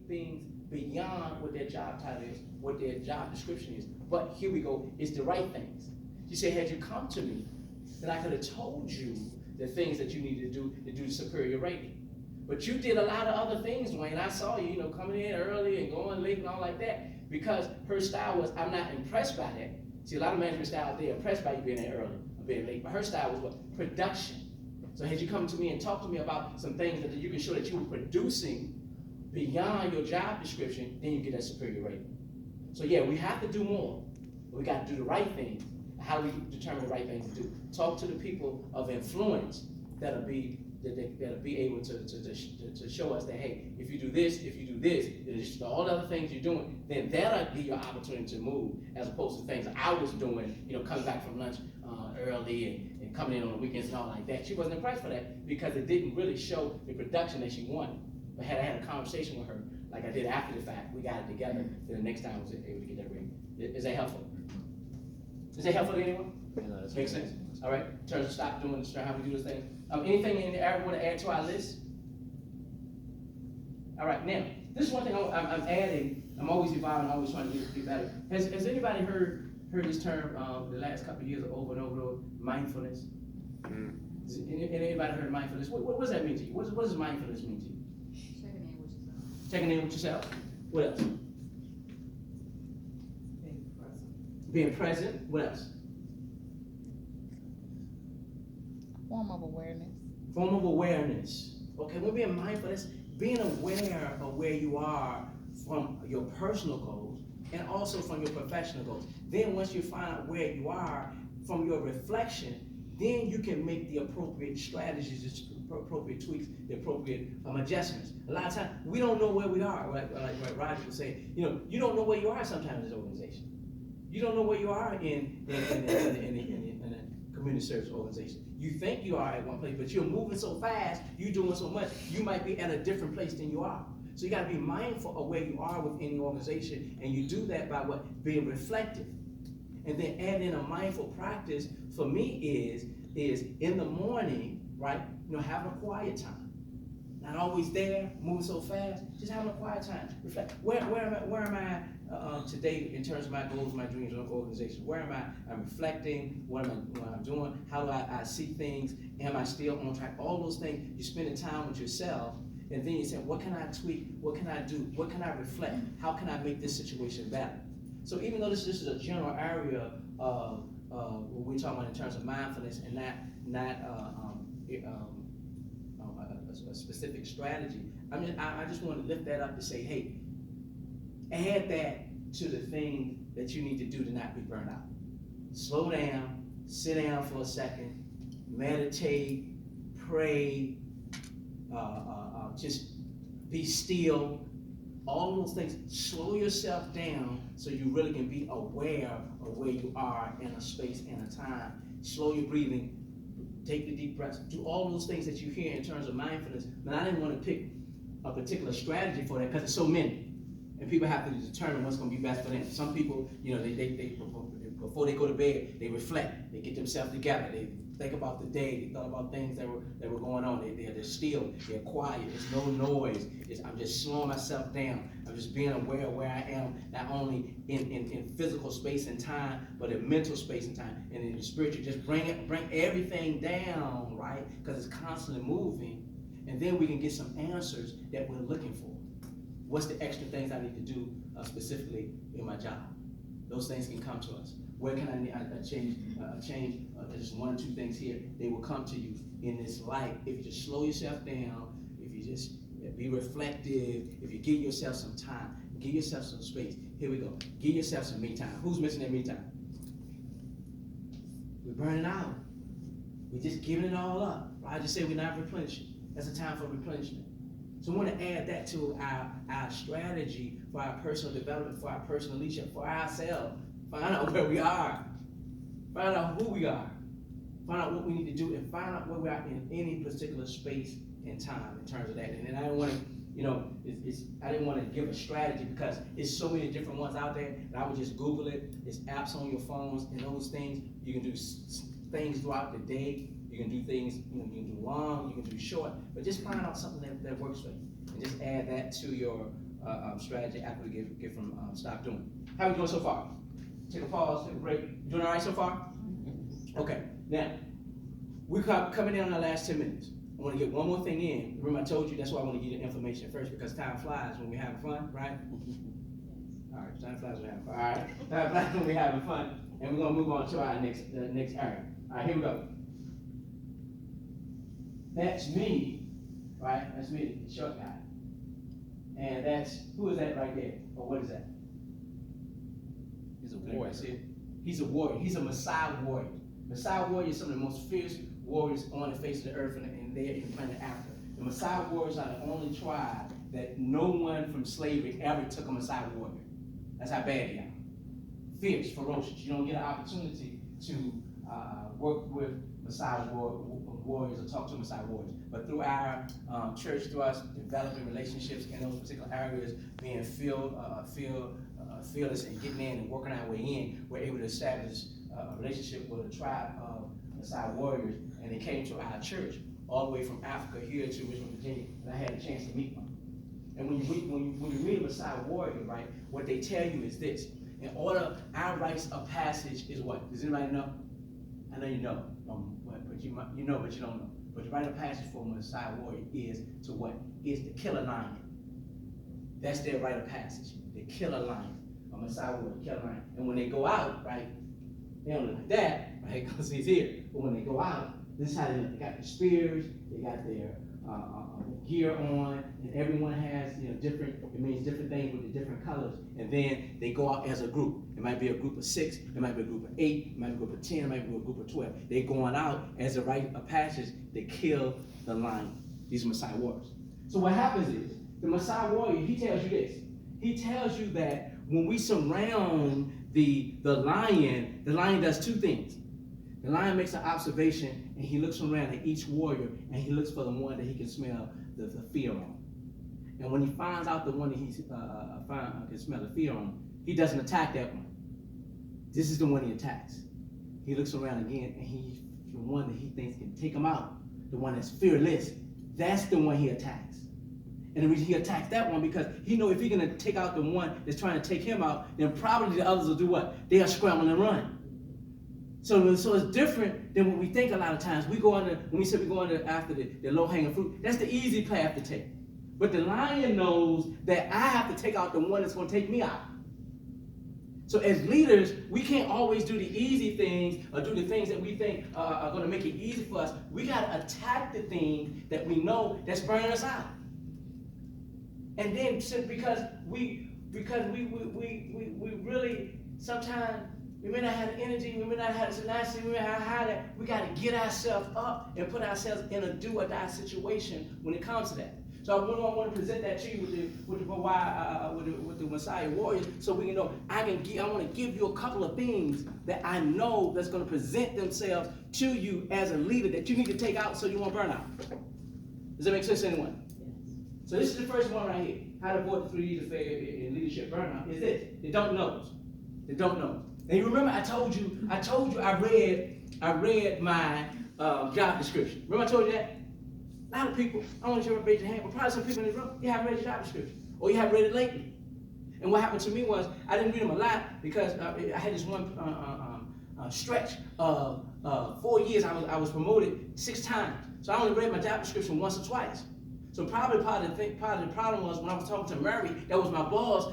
things beyond what their job title is, what their job description is. But here we go, it's the right things. She said, had you come to me, then I could have told you the things that you need to do the superior rating. But you did a lot of other things, Dwayne. I saw you, coming in early and going late and all like that, because her style was, I'm not impressed by that. See, a lot of management styles, they're impressed by you being there early or being late, but her style was what? Production. So had you come to me and talked to me about some things that you can show that you were producing beyond your job description, then you get that superior rating. So yeah, we have to do more. We got to do the right things. How do we determine the right thing to do? Talk to the people of influence that'll be able to show us that, hey, if you do this, and all the other things you're doing, then that'll be your opportunity to move, as opposed to things I was doing, coming back from lunch early and coming in on the weekends and all like that. She wasn't impressed for that because it didn't really show the production that she wanted. But had I had a conversation with her, like I did after the fact, we got it together, then the next time I was able to get that rating. Is that helpful? Is that helpful to anyone? Makes sense? All right, in terms of stop doing this, how we do this thing. Anything in the area we want to add to our list? All right, now, this is one thing I'm adding. I'm always evolving, always trying to get better. Has anybody heard this term the last couple of years over and over, mindfulness? Has anybody heard of mindfulness? What does that mean to you? What does mindfulness mean to you? Checking in with yourself. What else? Being present. Being present. What else? Form of awareness. Form of awareness. Okay, we're being mindful. That's being aware of where you are from your personal goals and also from your professional goals. Then once you find out where you are from your reflection, then you can make the appropriate strategies, the appropriate tweaks, the appropriate adjustments. A lot of times, we don't know where we are. Like Roger would say, you don't know where you are sometimes in this organization. You don't know where you are in a community service organization. You think you are at one place, but you're moving so fast, you're doing so much, you might be at a different place than you are. So you gotta be mindful of where you are within the organization, and you do that by what? Being reflective. And then add in a mindful practice for me is in the morning, right? Having a quiet time. Not always there, moving so fast, just having a quiet time. Reflect. Where am I today in terms of my goals, my dreams, or organization? Where am I? I'm reflecting. What am I doing? How do I see things? Am I still on track? All those things. You're spending time with yourself, and then you say, what can I tweak? What can I do? What can I reflect? How can I make this situation better? So even though this is a general area of what we're talking about in terms of mindfulness and not a specific strategy, I just want to lift that up to say, hey, add that to the thing that you need to do to not be burned out. Slow down, sit down for a second, meditate, pray, just be still. All those things, slow yourself down so you really can be aware of where you are in a space and a time. Slow your breathing, take the deep breaths, do all those things that you hear in terms of mindfulness. But I didn't want to pick a particular strategy for that because there's so many. And people have to determine what's going to be best for them. Some people, they before they go to bed, they reflect, they get themselves together, they think about the day, they thought about things that were going on. They're still, they're quiet, there's no noise. I'm just slowing myself down. I'm just being aware of where I am, not only in physical space and time, but in mental space and time, and in the spiritual. Just bring everything down, right? Because it's constantly moving, and then we can get some answers that we're looking for. What's the extra things I need to do specifically in my job? Those things can come to us. Where can I change just one or two things here? They will come to you in this light. If you just slow yourself down, if you just be reflective, if you give yourself some time, give yourself some space. Here we go. Give yourself some me time. Who's missing that me time? We're burning out. We're just giving it all up. I just say we're not replenishing. That's a time for replenishment. So we want to add that to our strategy for our personal development, for our personal leadership, for ourselves. Find out where we are. Find out who we are. Find out what we need to do, and find out where we are in any particular space and time in terms of that. And then I don't want to, I didn't want to give a strategy because it's so many different ones out there. And I would just Google it. There's apps on your phones, and those things you can do things throughout the day. You can do things, you can do long, you can do short, but just find out something that works for you, and just add that to your strategy after we get from stop doing. How we doing so far? Take a pause, take a break. You doing all right so far? Okay. Now we're coming in on the last 10 minutes. I want to get one more thing in. Remember I told you that's why I want to give you the information first because time flies when we're having fun, right? All right, time flies when we're having fun. All right, time flies when we're having fun, and we're gonna move on to our next area. All right, here we go. That's me, right? That's me, the short guy. And that's, who is that right there? Or what is that? He's a warrior. See it? He's a warrior. He's a Messiah warrior. Messiah warrior is some of the most fierce warriors on the face of the earth and there in the planet Africa. The Messiah warriors are the only tribe that no one from slavery ever took a Messiah warrior. That's how bad they are. Fierce, ferocious. You don't get an opportunity to work with Messiah warriors or talk to Messiah warriors. But through our church, through us developing relationships in those particular areas, being fearless and getting in and working our way in, we're able to establish a relationship with a tribe of Messiah warriors, and they came to our church all the way from Africa here to Richmond, Virginia, and I had a chance to meet them. And when you meet a Messiah warrior, right, what they tell you is this: in order, our rites of passage is what? Does anybody know? I know you know, but you know, but you don't know. But the rite of passage for a Messiah warrior is to what? Is to kill a lion. That's their rite of passage. They kill a lion. A Messiah warrior kill a lion. And when they go out, right, they don't look like that, right? Because he's here. But when they go out, this is how they look. They got their spears, they got their gear on, and everyone has, different, it means different things with the different colors. And then they go out as a group. It might be a group of 6, it might be a group of 8, it might be a group of 10, it might be a group of 12. They're going out as a rite of passage, they kill the lion. These are Messiah warriors. So what happens is, the Messiah warrior, he tells you this. He tells you that when we surround the lion does 2 things. The lion makes an observation, and he looks around at each warrior, and he looks for the one that he can smell the fear on. And when he finds out the one that he can smell the fear on, he doesn't attack that one. This is the one he attacks. He looks around again, and he's the one that he thinks can take him out, the one that's fearless. That's the one he attacks. And the reason he attacks that one because he knows if he's gonna take out the one that's trying to take him out, then probably the others will do what? They'll scramble and run. So it's different than what we think a lot of times. We go on when we say we go on after the low-hanging fruit, that's the easy path to take. But the lion knows that I have to take out the one that's gonna take me out. So as leaders, we can't always do the easy things or do the things that we think are gonna make it easy for us. We gotta attack the thing that we know that's burning us out. And then because we really sometimes we may not have the energy, we may not have the tenacity, we may not have that. We got to get ourselves up and put ourselves in a do or die situation when it comes to that. So I want to present that to you with the Messiah warriors, so we can know I want to give you a couple of things that I know that's going to present themselves to you as a leader that you need to take out so you won't burn out. Does that make sense to anyone? So this is the first one right here. How to avoid the 3 D's of failure in leadership burnout is this: they don't know. They don't know. And you remember I told you I read my job description. Remember I told you that? A lot of people, I don't want you to raise your hand, but probably some people in this room, you haven't read your job description, or you haven't read it lately. And what happened to me was I didn't read them a lot because I had this one stretch of 4 years. I was promoted 6 times, so I only read my job description once or twice. So probably part of the problem was when I was talking to Mary, that was my boss.